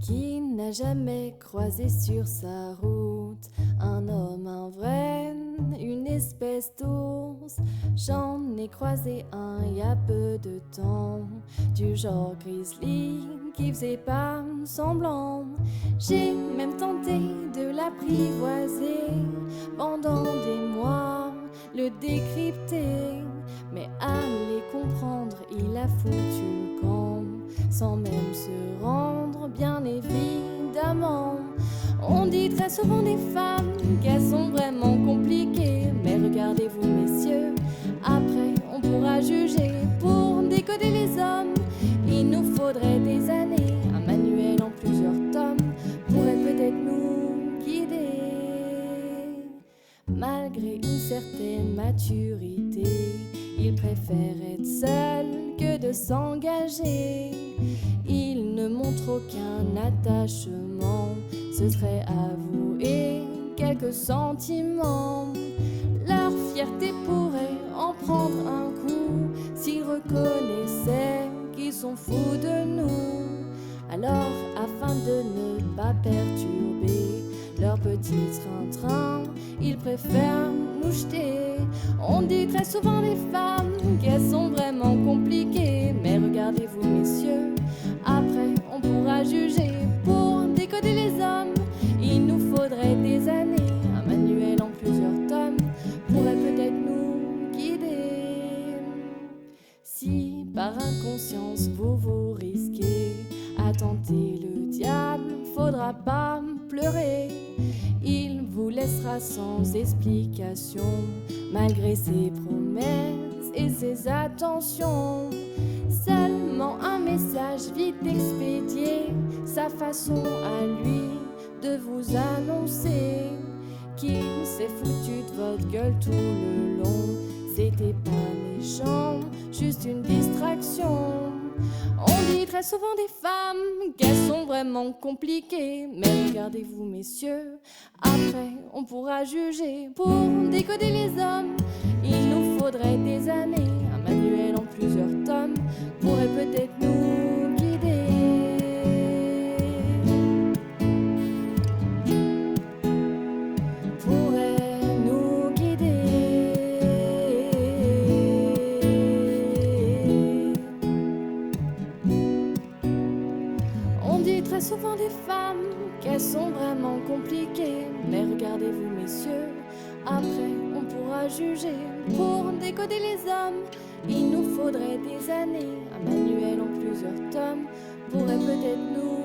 Qui n'a jamais croisé sur sa route un homme, un vrai, une espèce d'ours? J'en ai croisé un il y a peu de temps, du genre grizzly qui faisait pas semblant. J'ai même tenté de l'apprivoiser pendant des mois, le décrypter, mais à les comprendre il a foutu le camp sans même se rendre, bien évidemment. On dit très souvent des femmes qu'elles sont vraiment compliquées, mais regardez-vous messieurs, après on pourra juger. Pour décoder les hommes, il nous faudrait des années. Un manuel en plusieurs tomes pourrait peut-être nous guider. Malgré une certaine maturité, il préfère être seul que de s'engager. Il ne montre aucun attachement, ce serait avouer quelques sentiments. Leur fierté pourrait en prendre un coup s'ils reconnaissaient qu'ils sont fous de nous. Alors, afin de ne pas perturber leur petit train-train, ils préfèrent nous jeter. On dit très souvent des femmes qu'elles sont vraiment compliquées, mais regardez-vous messieurs, après on pourra juger. Pour décoder les hommes, il nous faudrait des années. Un manuel en plusieurs tomes pourrait peut-être nous guider. Si par inconscience vous vous risquez à tenter le diable, faudra pas pleurer. Il vous laissera sans explication, malgré ses promesses et ses attentions. Seulement un message vite expédié, sa façon à lui de vous annoncer qu'il s'est foutu de votre gueule tout le long. C'était pas méchant, juste une distraction. On dit très souvent des femmes qu'elles sont vraiment compliquées, mais regardez-vous messieurs, après on pourra juger. Pour décoder les hommes, il nous faudrait des années. Un manuel en plusieurs tomes pourrait peut-être nous guider. Pourrait nous guider. On dit très souvent des femmes qu'elles sont vraiment compliquées, mais regardez-vous messieurs, après on pourra juger. Pour décoder les hommes, il nous faudrait des années. Un manuel en plusieurs tomes pourrait peut-être nous